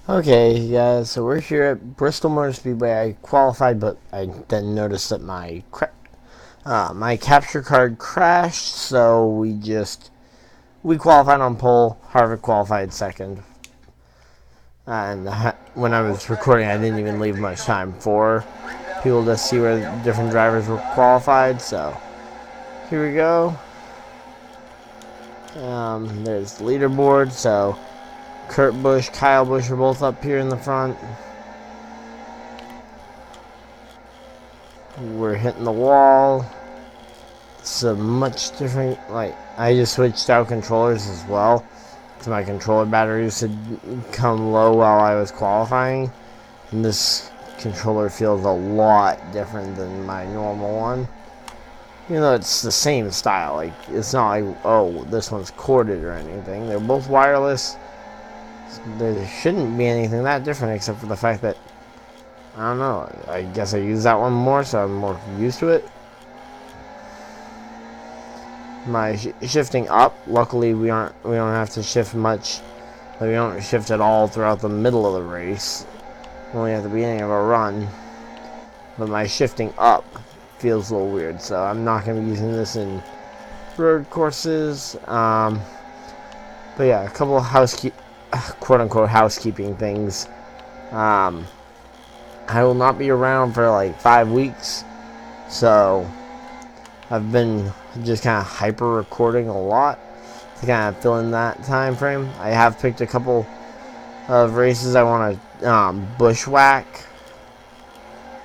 Okay, guys, so we're here at Bristol Motor Speedway. I qualified, but I then noticed that my capture card crashed, so we qualified on pole. Harvick qualified second, and when I was recording, I didn't even leave much time for people to see where different drivers were qualified. So here we go. There's the leaderboard. So Kurt Busch, Kyle Busch are both up here in the front. We're hitting the wall. It's a much different, like, I just switched out controllers as well. So my controller batteries had come low while I was qualifying. And this controller feels a lot different than my normal one. Even though it's the same style. Like, it's not like, oh, this one's corded or anything. They're both wireless. There shouldn't be anything that different except for the fact that, I don't know, I guess I use that one more, so I'm more used to it. My shifting up, luckily we don't have to shift much. Like, we don't shift at all throughout the middle of the race, only at the beginning of a run. But my shifting up feels a little weird, so I'm not going to be using this in road courses. But yeah, a couple of quote-unquote housekeeping things. I will not be around for like 5 weeks, so I've been just kind of hyper recording a lot to kind of fill in that time frame. I have picked a couple of races I want to bushwhack.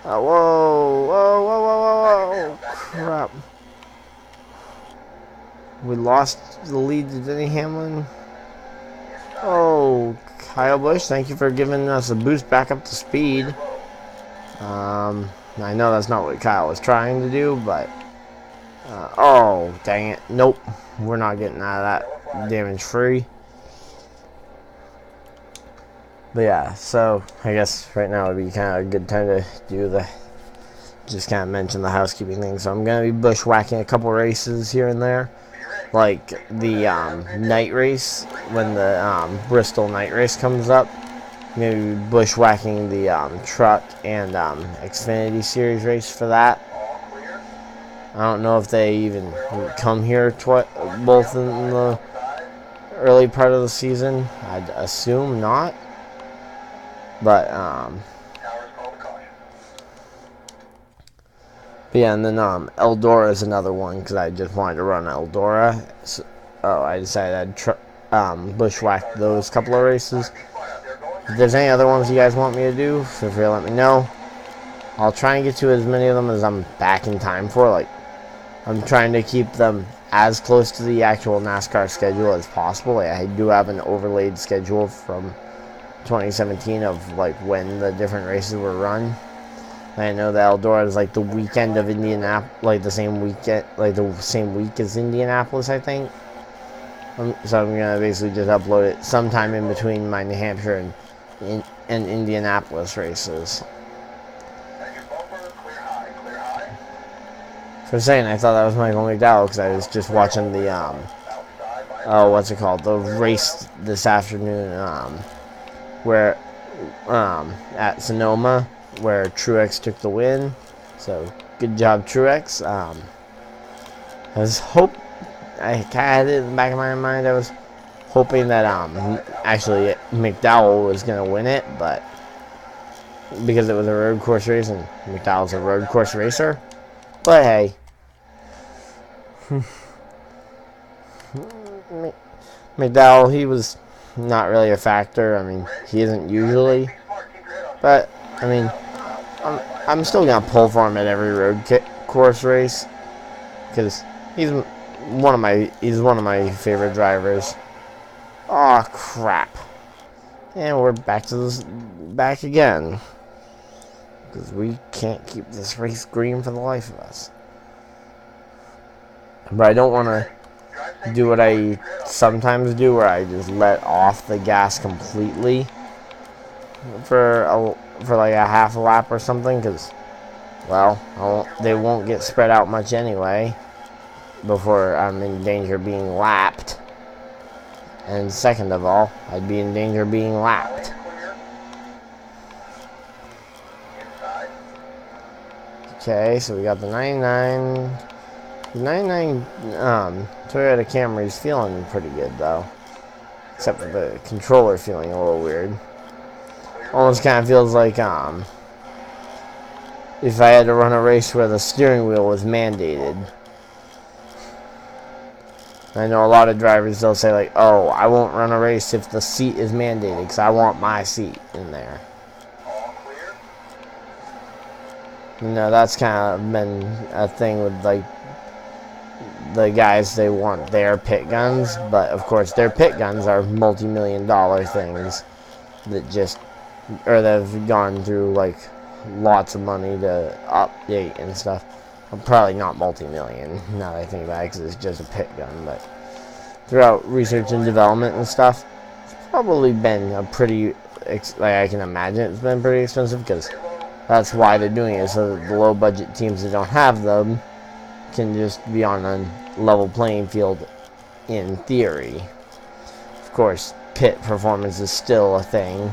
Whoa, whoa, whoa, whoa, whoa, crap. We lost the lead to Denny Hamlin. Oh, Kyle Busch, thank you for giving us a boost back up to speed. I know that's not what Kyle was trying to do, but oh, dang it. Nope. We're not getting out of that damage free. But yeah, so I guess right now would be kind of a good time to do just kind of mention the housekeeping thing. So I'm going to be bushwhacking a couple races here and there. Like the night race, when the Bristol night race comes up. I'm going to be bushwhacking the truck and Xfinity Series race for that. I don't know if they even come here both in the early part of the season. I'd assume not. But yeah, and then Eldora is another one because I just wanted to run Eldora. So, I decided I'd bushwhack those couple of races. If there's any other ones you guys want me to do, feel free to let me know. I'll try and get to as many of them as I'm back in time for. Like, I'm trying to keep them as close to the actual NASCAR schedule as possible. Like, I do have an overlaid schedule from 2017 of like when the different races were run. I know that Eldora is like the weekend of Indianapolis, like the same weekend, like the same week as Indianapolis, I think. So I'm gonna basically just upload it sometime in between my New Hampshire and Indianapolis races. For a second, I thought that was Michael McDowell because I was just watching the what's it called? The race this afternoon, where at Sonoma, where Truex took the win. So good job, Truex. I kind of had it in the back of my mind. I was hoping that actually McDowell was gonna win it, but because it was a road course race and McDowell's a road course racer. But hey, McDowell, he was not really a factor. I mean, he isn't usually, but I mean, I'm still gonna pull for him at every road course race because he's one of my favorite drivers. Oh crap! And we're back again because we can't keep this race green for the life of us. But I don't want to do what I sometimes do, where I just let off the gas completely for like a half a lap or something, because, well, they won't get spread out much anyway before I'm in danger of being lapped. And second of all, I'd be in danger of being lapped. Okay, so we got the 99. The 99 Toyota Camry's feeling pretty good though. Except for the controller feeling a little weird. Almost kind of feels like if I had to run a race where the steering wheel was mandated. I know a lot of drivers, they'll say like, oh, I won't run a race if the seat is mandated because I want my seat in there. You know, that's kind of been a thing with like the guys, they want their pit guns, but of course their pit guns are multi-million-dollar things that just, or that have gone through like lots of money to update and stuff. Probably not multi-million now that I think about it, because it's just a pit gun, but throughout research and development and stuff, it's probably been a pretty, like I can imagine it's been pretty expensive, because that's why they're doing it, so that the low budget teams that don't have them can just be on a level playing field in theory. Of course, pit performance is still a thing,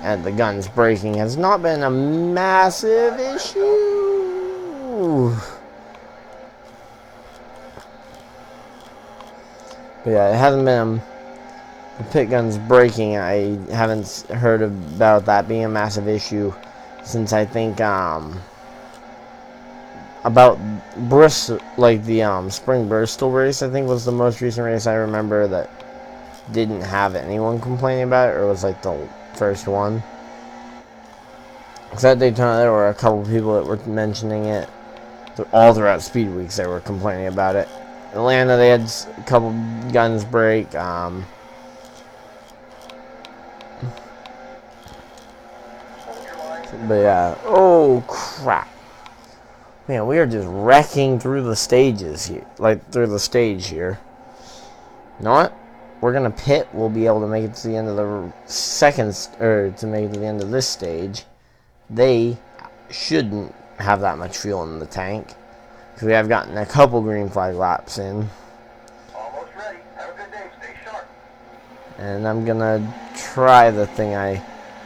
and the gun's braking has not been a massive issue. But yeah, it hasn't been the pit gun's braking. I haven't heard about that being a massive issue since I think about Bristol, like the Spring Bristol race, I think was the most recent race I remember that didn't have anyone complaining about it, or was like the first one. Because at Daytona there were a couple people that were mentioning it. All throughout Speed Weeks they were complaining about it. Atlanta, they had a couple guns break. But yeah, oh crap. Man, we are just wrecking through the stages here, like through the stage here. You know what? We're gonna pit. We'll be able to make it to the end of the second, or to make it to the end of this stage. They shouldn't have that much fuel in the tank, because we have gotten a couple green flag laps in. Almost ready. Have a good day. Stay sharp. And I'm gonna try the thing I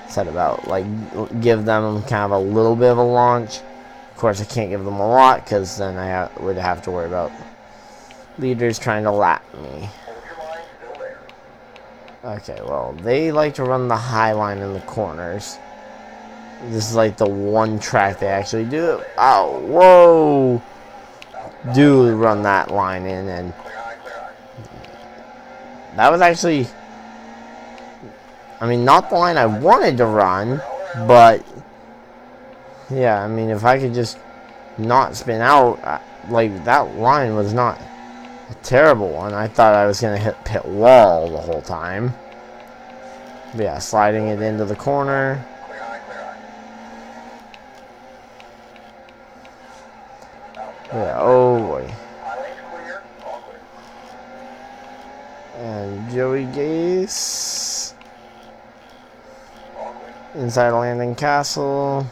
said about, like, give them kind of a little bit of a launch. Of course, I can't give them a lot, because then I would have to worry about leaders trying to lap me. Hold your line still there. Okay, well, they like to run the high line in the corners. This is like the one track they actually do it. Oh, whoa! Do run that line in, and that was actually, I mean, not the line I wanted to run, but yeah, I mean, if I could just not spin out, like, that line was not a terrible one. I thought I was going to hit pit wall the whole time. But yeah, sliding it into the corner. Yeah, oh boy. And Joey Gase. Inside landing castle.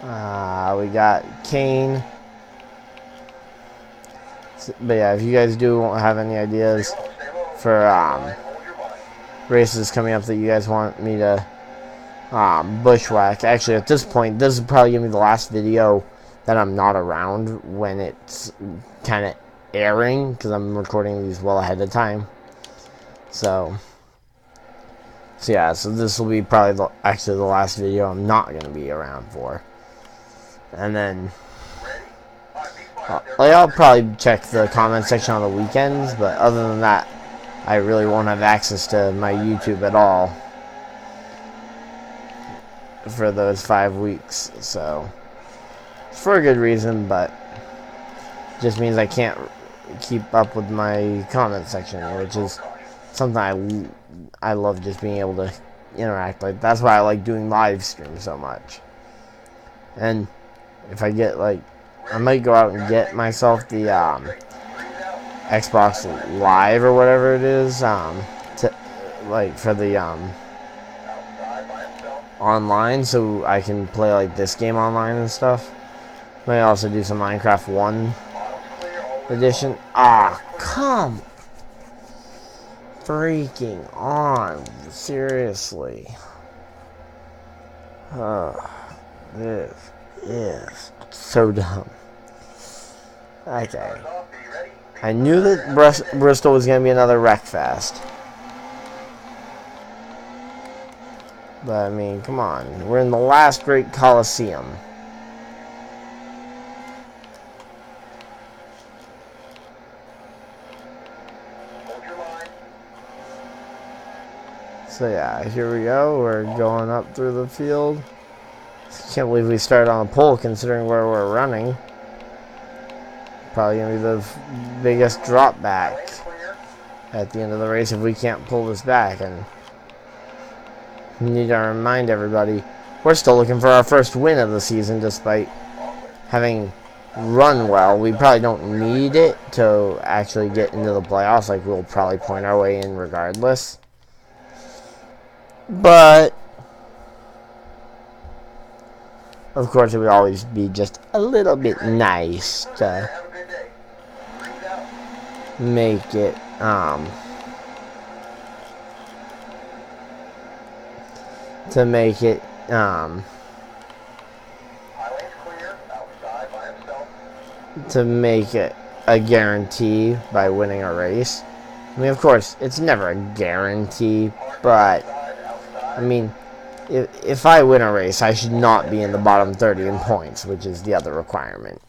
We got Kane. But yeah, if you guys do have any ideas for races coming up that you guys want me to bushwhack, actually at this point, this is probably gonna be the last video that I'm not around when it's kind of airing, because I'm recording these well ahead of time. So yeah, so this will be probably actually the last video I'm not going to be around for. And then I'll probably check the comment section on the weekends, but other than that, I really won't have access to my YouTube at all for those 5 weeks. So for a good reason, but just means I can't keep up with my comment section, which is something I love, just being able to interact. Like, that's why I like doing live streams so much. And if I get, like, I might go out and get myself the Xbox Live or whatever it is, like for the online, so I can play like this game online and stuff. Might also do some Minecraft 1 edition. Ah, come freaking on. Seriously. This is so dumb. Okay. Cars off, are you ready? I knew that Bristol was going to be another wreck fest. But, I mean, come on. We're in the last great Colosseum. Hold your line. So, yeah, here we go. We're going up through the field. Can't believe we started on a pole considering where we're running. Probably going to be the biggest drop back Lane's clear. at the end of the race if we can't pull this back. And we need to remind everybody, we're still looking for our first win of the season despite having run well. We probably don't need it to actually get into the playoffs. Like, we'll probably point our way in regardless. But of course, it would always be just a little bit nice to Have a good day. Breathe out. make it, High lane's clear. Outside by himself. to make it a guarantee by winning a race. I mean, of course, it's never a guarantee, but, I mean, if I win a race, I should not be in the bottom 30 in points, which is the other requirement.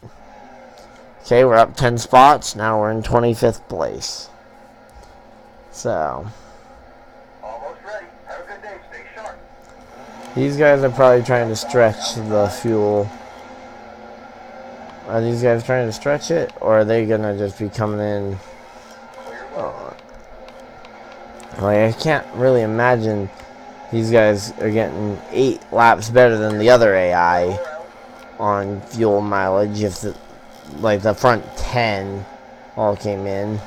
Okay, we're up 10 spots. Now we're in 25th place. So, Almost ready. Have a good day. Stay sharp. these guys are probably trying to stretch the fuel. Are these guys trying to stretch it, or are they gonna just be coming in? Like, I can't really imagine these guys are getting 8 laps better than the other AI on fuel mileage if the front 10 all came in.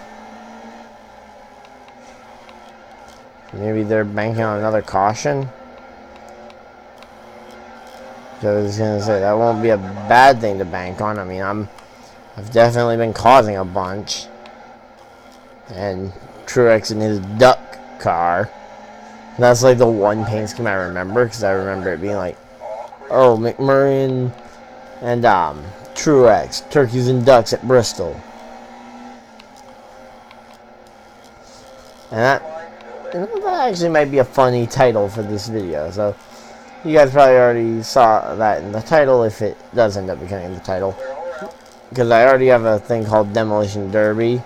Maybe they're banking on another caution. I was gonna say that won't be a bad thing to bank on. I mean, I've definitely been causing a bunch, and Truex in his duck car. That's like the one paint scheme I remember, because I remember it being like, oh, McMurray and Truex, turkeys and ducks at Bristol, and that actually might be a funny title for this video. So you guys probably already saw that in the title, if it does end up becoming the title, because I already have a thing called Demolition Derby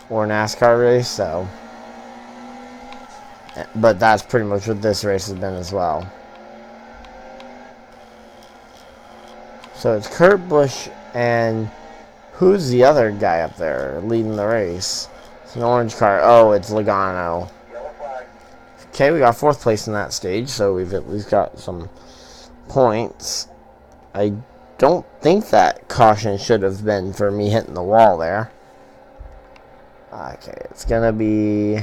or NASCAR race. So, but that's pretty much what this race has been as well. So it's Kurt Busch and who's the other guy up there leading the race? It's an orange car. Oh, it's Logano. Okay, we got 4th place in that stage, so we've at least got some points. I don't think that caution should have been for me hitting the wall there. Okay, it's gonna be,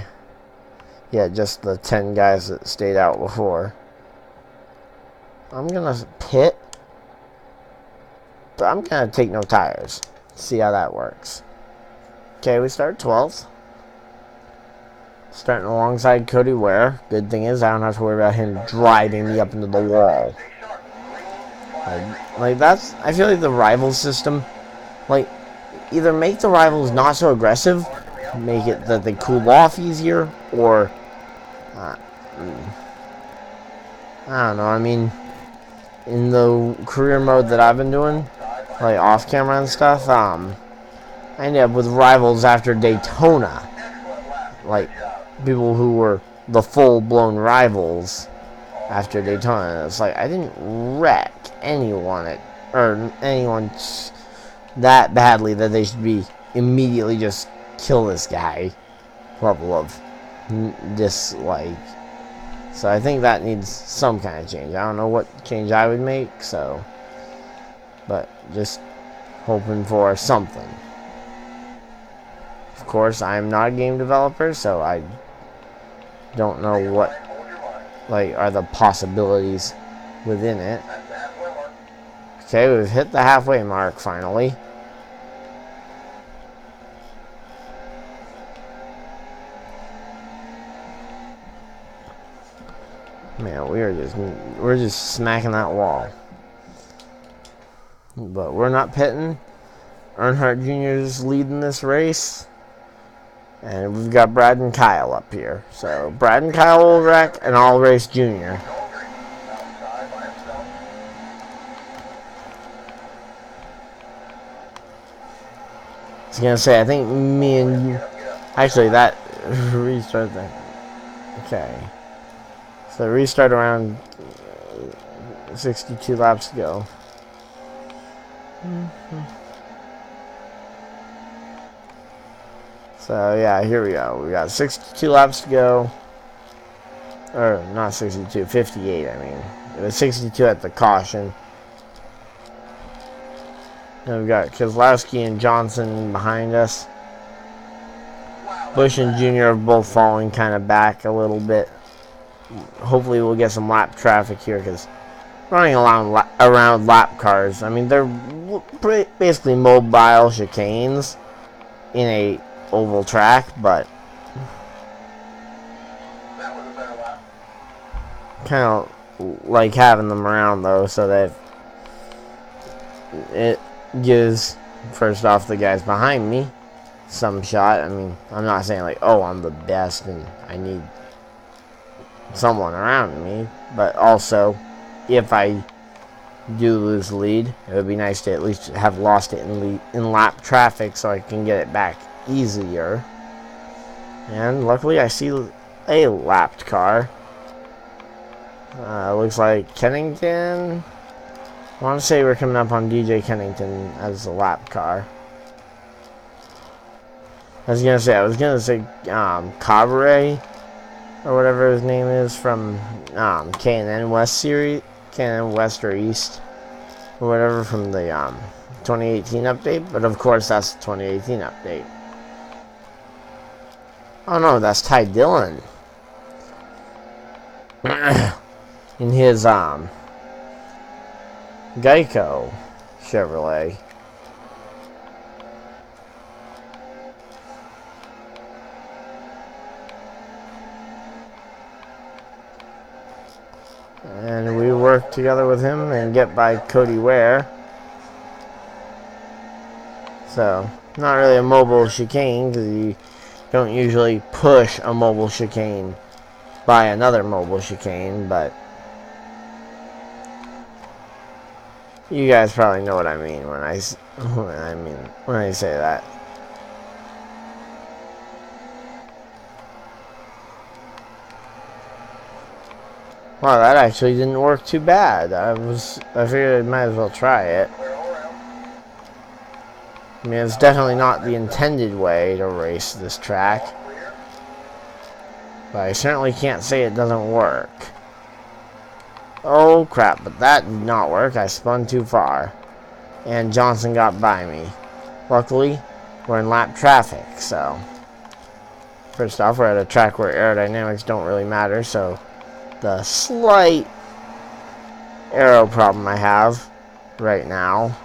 yeah, just the 10 guys that stayed out before. I'm gonna pit, but I'm gonna take no tires. See how that works. Okay, we start 12th. Starting alongside Cody Ware. Good thing is I don't have to worry about him driving me up into the wall. Like that's, I feel like the rivals system, like, either make the rivals not so aggressive, make it that they cool off easier, or I don't know. I mean, in the career mode that I've been doing, like off camera and stuff, I ended up with rivals after Daytona, like people who were the full-blown rivals after Daytona. It's like I didn't wreck anyone that badly that they should be immediately just kill this guy level of dislike. So I think that needs some kind of change. I don't know what change I would make, so, but just hoping for something. Of course, I'm not a game developer, so I don't know what, like, are the possibilities within it. Okay, we've hit the halfway mark finally. Man, we're just smacking that wall. But we're not pitting. Earnhardt Jr. is leading this race. And we've got Brad and Kyle up here. So Brad and Kyle will wreck, and I'll race Junior. I was going to say, I think me and you... Actually, that restart that. Okay. So restart around 62 laps to go. So yeah, here we go. We got 62 laps to go. Or not 62, 58 I mean. It was 62 at the caution. And we've got Keselowski and Johnson behind us. Bush and Junior are both falling kind of back a little bit. Hopefully we'll get some lap traffic here because running around lap cars, I mean, they're basically mobile chicanes in a oval track, but kind of like having them around though, so that it gives, first off, the guys behind me some shot. I mean, I'm not saying like, oh, I'm the best and I need someone around me, but also if I do lose the lead, it would be nice to at least have lost it in lap traffic so I can get it back easier. And luckily I see a lapped car. Looks like Kennington. I want to say we're coming up on DJ Kennington as a lap car. I was gonna say Cabaret or whatever his name is from K&N West series, K&N West or East or whatever from the 2018 update. But of course that's the 2018 update. Oh no, that's Ty Dillon in his Geico Chevrolet. And we work together with him and get by Cody Ware. So, not really a mobile chicane because you don't usually push a mobile chicane by another mobile chicane, but you guys probably know what I mean when I say that. Wow, that actually didn't work too bad. I figured I might as well try it. I mean, it's definitely not the intended way to race this track, but I certainly can't say it doesn't work. Oh crap, but that did not work. I spun too far, and Johnson got by me. Luckily, we're in lap traffic, so first off, we're at a track where aerodynamics don't really matter, so the slight aero problem I have right now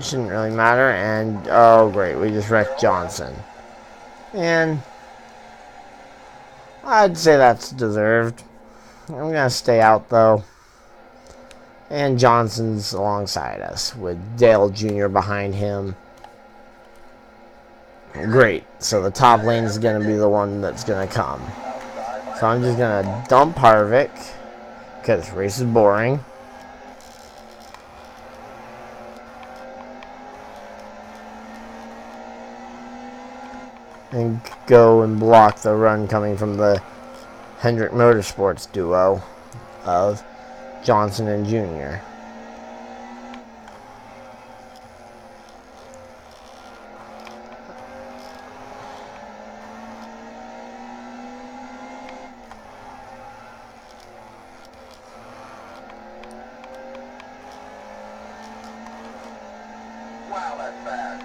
shouldn't really matter. And oh great, we just wrecked Johnson, and I'd say that's deserved. I'm gonna stay out though, and Johnson's alongside us with Dale Jr. behind him. Great, so the top lane is gonna be the one that's gonna come. So I'm just gonna dump Harvick because this race is boring. And go and block the run coming from the Hendrick Motorsports duo of Johnson and Jr. Wow, that's fast.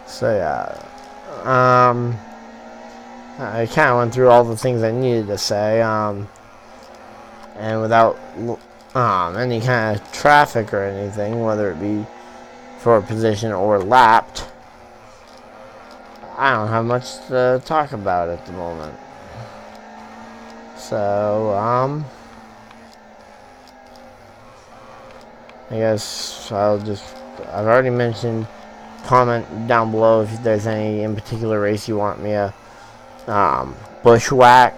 So yeah, I kind of went through all the things I needed to say, and without any kind of traffic or anything, whether it be for a position or lapped, I don't have much to talk about at the moment. So, I guess I've already mentioned, comment down below if there's any in particular race you want me to bushwhack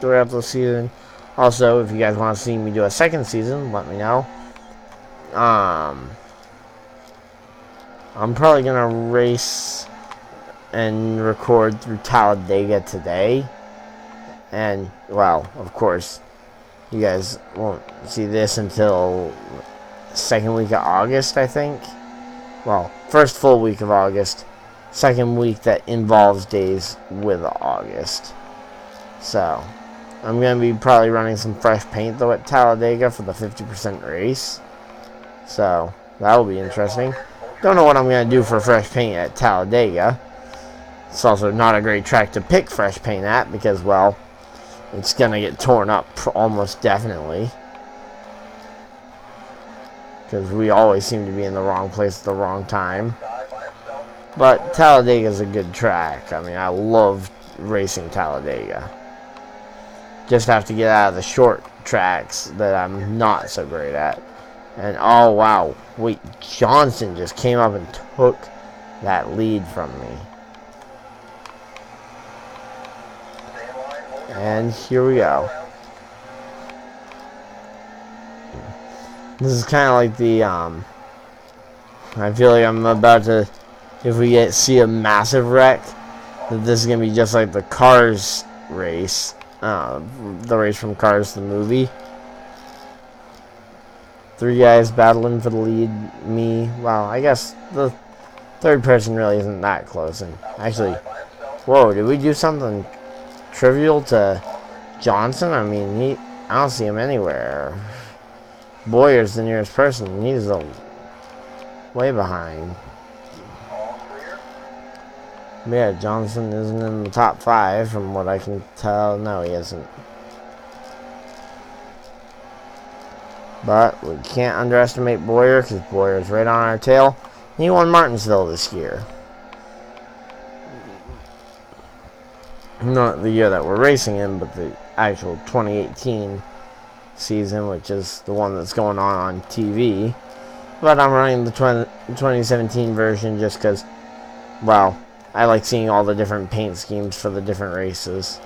throughout the season. Also, if you guys want to see me do a second season, let me know. I'm probably gonna race and record through Talladega today. And, well, of course, you guys won't see this until second week of August, I think. Well, first full week of August. Second week that involves days with August. So, I'm going to be probably running some fresh paint, though, at Talladega for the 50% race. So, that will be interesting. Don't know what I'm going to do for fresh paint at Talladega. It's also not a great track to pick fresh paint at because, well, it's going to get torn up almost definitely. Because we always seem to be in the wrong place at the wrong time. But Talladega is a good track. I mean, I love racing Talladega. Just have to get out of the short tracks that I'm not so great at. And, oh, wow. Wait, Johnson just came up and took that lead from me. And here we go. This is kind of like the, I feel like I'm about to, if we see a massive wreck, that this is going to be just like the Cars race, the race from Cars, the movie. 3 guys battling for the lead, me, well, I guess the third person really isn't that close, and actually, whoa, did we do something trivial to Johnson? I mean, I don't see him anywhere. Boyer's the nearest person. He's way behind. But yeah, Johnson isn't in the top 5 from what I can tell. No, he isn't. But we can't underestimate Boyer because Boyer's right on our tail. He won Martinsville this year. Not the year that we're racing in, but the actual 2018 season, which is the one that's going on TV. But I'm running the 2017 version just because, well, I like seeing all the different paint schemes for the different races.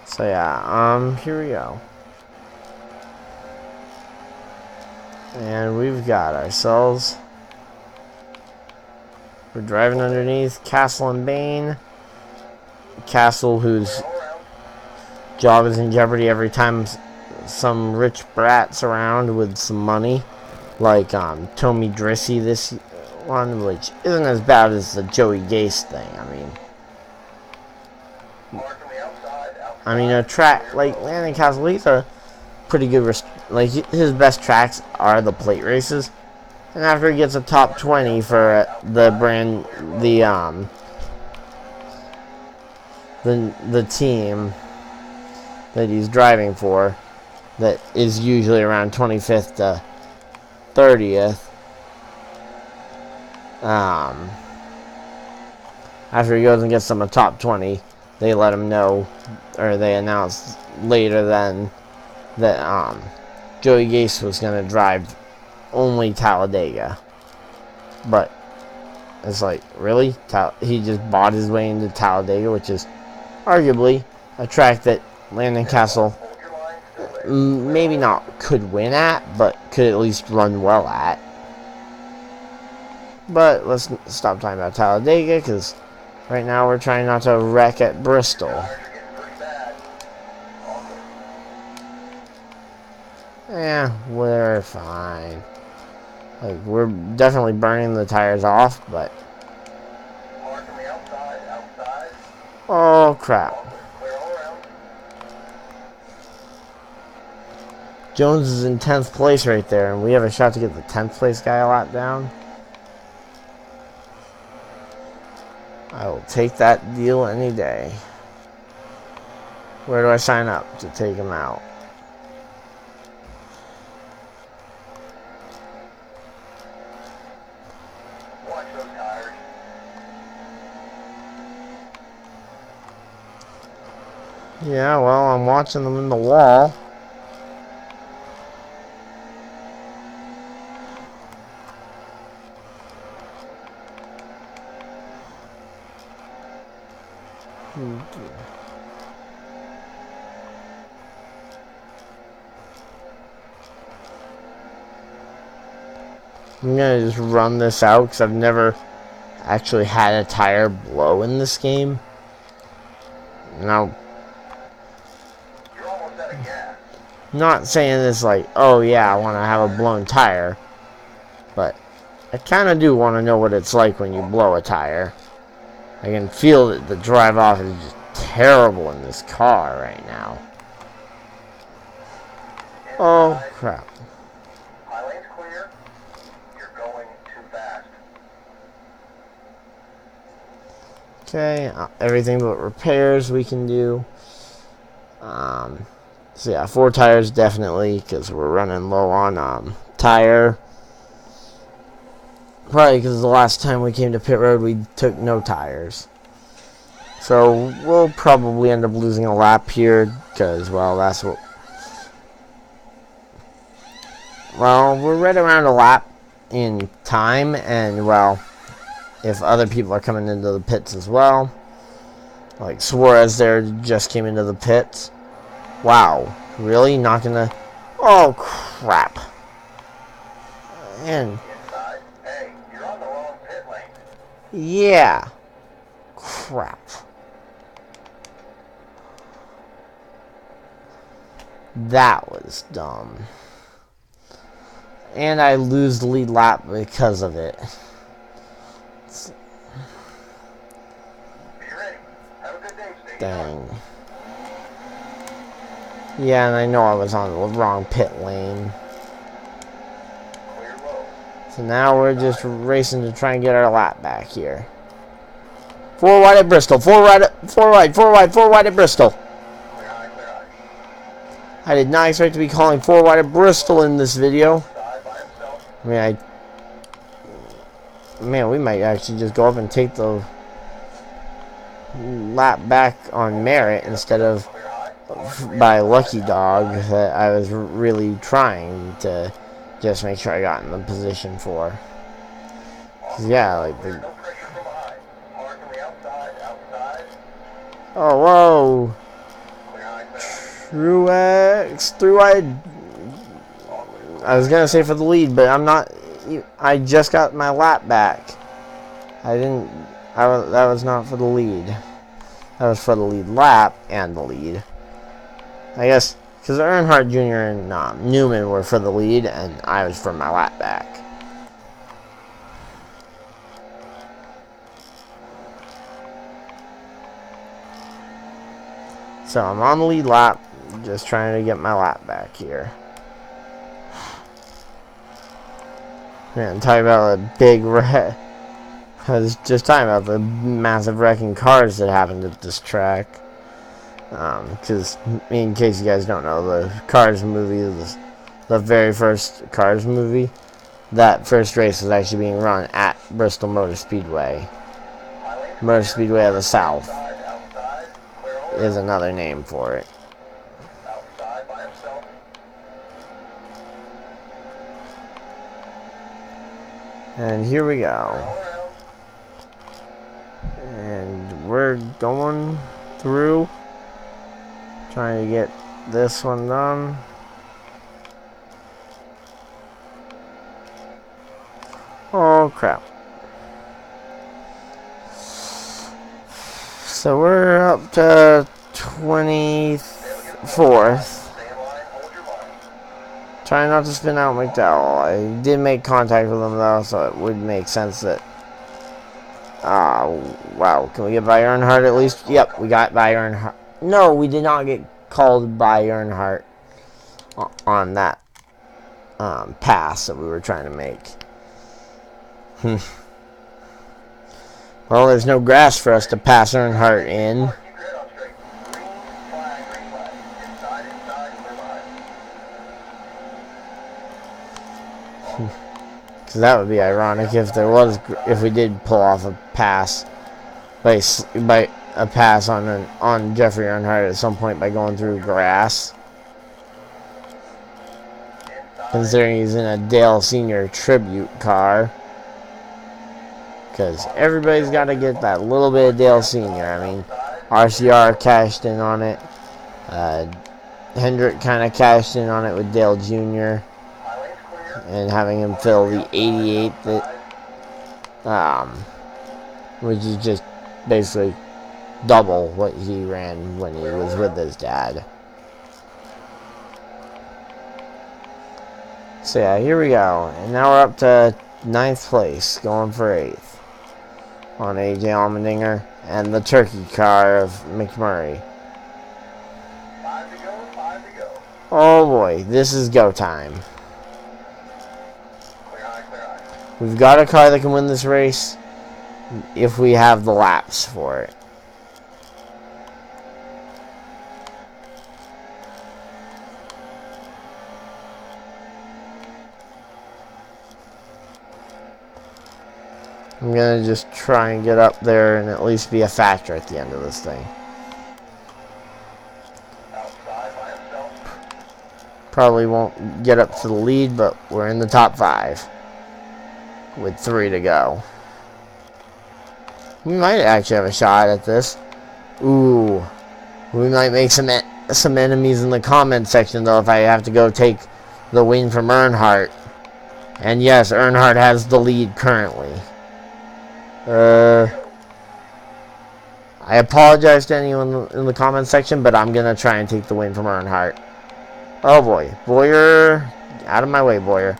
So yeah, here we go. And we've got ourselves, we're driving underneath Castle and Bain. Castle, whose job is in jeopardy every time some rich brat's around with some money, like Tommy Drissy this one, which isn't as bad as the Joey Gase thing. I mean a track like Landon Castle, he's a pretty good like his best tracks are the plate races, and after he gets a top 20 for the team that he's driving for, that is usually around 25th to 30th. After he goes and gets them a top 20, they let him know, or they announced later then that Joey Gase was going to drive only Talladega. But it's like, really? He just bought his way into Talladega, which is arguably a track that Landon Castle maybe not could win at, but could at least run well at. But let's stop talking about Talladega, because right now we're trying not to wreck at Bristol. Yeah, we're fine. Like, we're definitely burning the tires off, but... oh, crap. Jones is in 10th place right there, and we have a shot to get the 10th place guy a lap down. I will take that deal any day. Where do I sign up to take him out? Yeah, well, I'm watching them in the wall. I'm gonna just run this out because I've never actually had a tire blow in this game. Now, You're almost out of gas. not saying this like, oh yeah, I want to have a blown tire, but I kind of do want to know what it's like when you blow a tire. I can feel that the drive off is just terrible in this car right now. Oh Inside. crap. Highway's clear. You're going too fast. Okay, everything but repairs we can do. So yeah, 4 tires definitely, because we're running low on tire. Probably because the last time we came to pit road we took no tires. So we'll probably end up losing a lap here, because, well, that's what... Well, we're right around a lap in time, and, well, if other people are coming into the pits as well, like Suarez there just came into the pits. Wow, really? Not gonna... Oh, crap. And, Inside. Hey, you're on the wrong pit lane. yeah. Crap. That was dumb. And I lose the lead lap because of it. Be ready. Have a good day. Stay sharp. Dang. Yeah, and I know I was on the wrong pit lane. Clear low. So now we're just racing to try and get our lap back here. 4 wide at Bristol. 4 wide at Bristol. Clear high, clear high. I did not expect to be calling 4 wide at Bristol in this video. Side by himself. I mean, man, we might actually just go up and take the lap back on merit instead of Clear high. by lucky dog that I was really trying to just make sure I got in the position for. 'Cause yeah, like There's the... no pressure from behind. Hard from the outside. Outside. Oh, whoa. Clear high, clear high. Through X, through wide. I was gonna say for the lead, but I'm not. I just got my lap back. I didn't. That was not for the lead. That was for the lead lap and the lead. I guess because Earnhardt Jr. and Newman were for the lead, and I was for my lap back. So I'm on the lead lap, just trying to get my lap back here. Man, talking about a big wreck. I was just talking about the massive wrecking cars that happened at this track. Because, in case you guys don't know, the Cars movie, the very first Cars movie, that first race was actually being run at Bristol Motor Speedway. Motor Speedway of the South Outside. Clear over. is another name for it. Outside by himself. And here we go. All around. And we're going through, trying to get this one done. Oh crap. So we're up to 24th. Stay in line. Hold your line. Trying not to spin out McDowell. I did make contact with him though, so it would make sense that... wow. Can we get by Earnhardt at least? Yep, we got by Earnhardt. No, we did not get called by Earnhardt on that pass that we were trying to make. Well, there's no grass for us to pass Earnhardt in. Keep your head on straight. Green flag, green flag. Inside, clear behind. Because that would be ironic if we did pull off a pass by a pass on Jeffrey Earnhardt at some point by going through grass. Considering he's in a Dale Sr. tribute car. Because everybody's got to get that little bit of Dale Sr. I mean, RCR cashed in on it. Hendrick kind of cashed in on it with Dale Jr. and having him fill the 88 that, which is just basically double what he ran when he was with his dad. So yeah, here we go, and now we're up to 9th place, going for 8th on AJ Allmendinger and the turkey car of McMurray. 5 to go, 5 to go. Oh boy, this is go time. Clear eye, clear eye. We've got a car that can win this race if we have the laps for it. I'm going to just try and get up there and at least be a factor at the end of this thing. Outside by himself. Probably won't get up to the lead, but we're in the top 5 with 3 to go. We might actually have a shot at this. Ooh. We might make some enemies in the comment section, though, if I have to go take the win from Earnhardt. And yes, Earnhardt has the lead currently. I apologize to anyone in the comment section, but I'm going to try and take the win from Earnhardt. Oh boy. Boyer, out of my way, Boyer.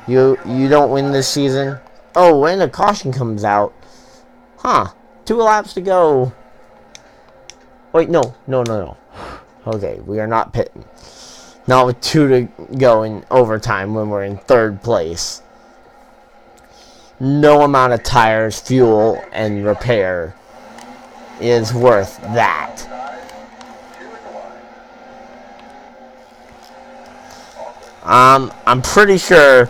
You don't win this season. Oh, and a caution comes out. Huh. 2 laps to go. Wait, no. Okay, we are not pitting. Not with 2 to go in overtime when we're in 3rd place. No amount of tires, fuel, and repair is worth that. I'm pretty sure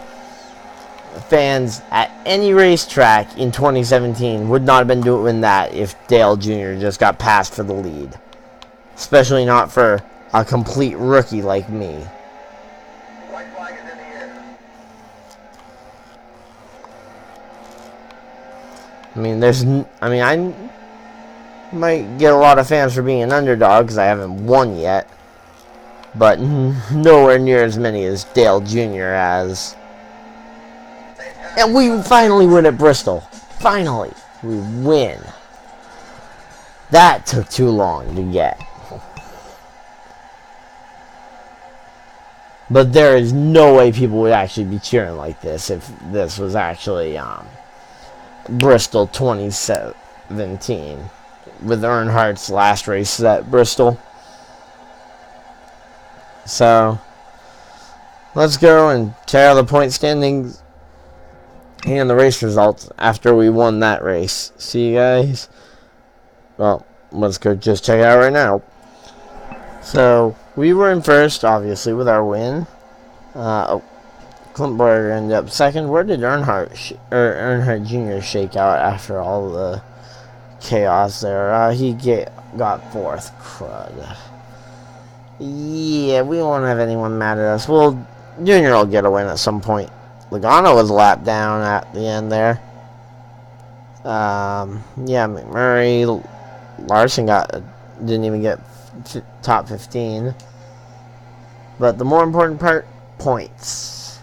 fans at any racetrack in 2017 would not have been doing that if Dale Jr. just got passed for the lead. Especially not for a complete rookie like me. White flag is in the air. I might get a lot of fans for being an underdog because I haven't won yet. But nowhere near as many as Dale Jr. has. And we finally win at Bristol. Finally, we win. That took too long to get. But there is no way people would actually be cheering like this if this was actually Bristol 2017 with Earnhardt's last race at Bristol. So let's go and check out the point standings and the race results after we won that race. See you guys. Well, let's go just check it out right now. So we were in first, obviously, with our win. Clint Boyer ended up second. Where did Earnhardt Jr. shake out after all the chaos there? He got fourth. Crud. Yeah, we won't have anyone mad at us. Well, Junior will get a win at some point. Logano was lapped down at the end there. Yeah, McMurray, Larson didn't even get top 15. But the more important part, points.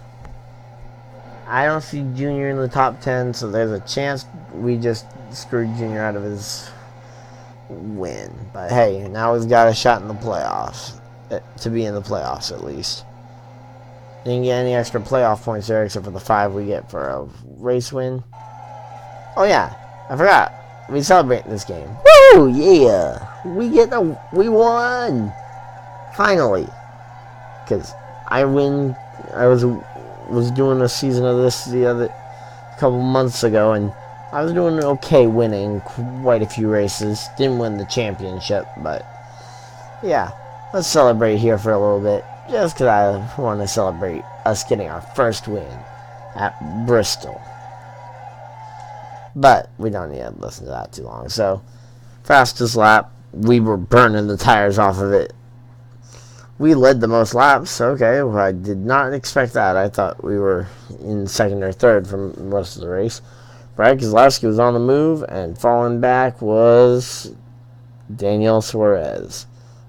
I don't see Junior in the top 10, so there's a chance we just screwed Junior out of his win. But hey, now we've got a shot in the playoffs. To be in the playoffs, at least. Didn't get any extra playoff points there, except for the 5 we get for a race win. Oh yeah, I forgot. We celebrate this game. Woo! Yeah! We won! Finally. Because I was doing a season of this the couple months ago, and I was doing okay winning quite a few races. Didn't win the championship, but yeah. Let's celebrate here for a little bit, just because I want to celebrate us getting our first win at Bristol. But we don't need to listen to that too long. So, fastest lap. We were burning the tires off of it. We led the most laps. Okay, well, I did not expect that. I thought we were in second or third from most of the race. Brad Keselowski was on the move, and falling back was Daniel Suarez,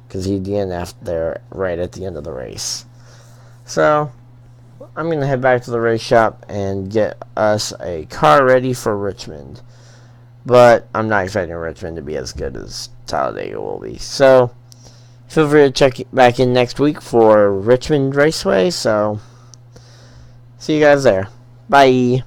because he DNF'd there right at the end of the race. So I'm going to head back to the race shop and get us a car ready for Richmond. But I'm not expecting Richmond to be as good as Talladega will be. So feel free to check back in next week for Richmond Raceway. So see you guys there. Bye.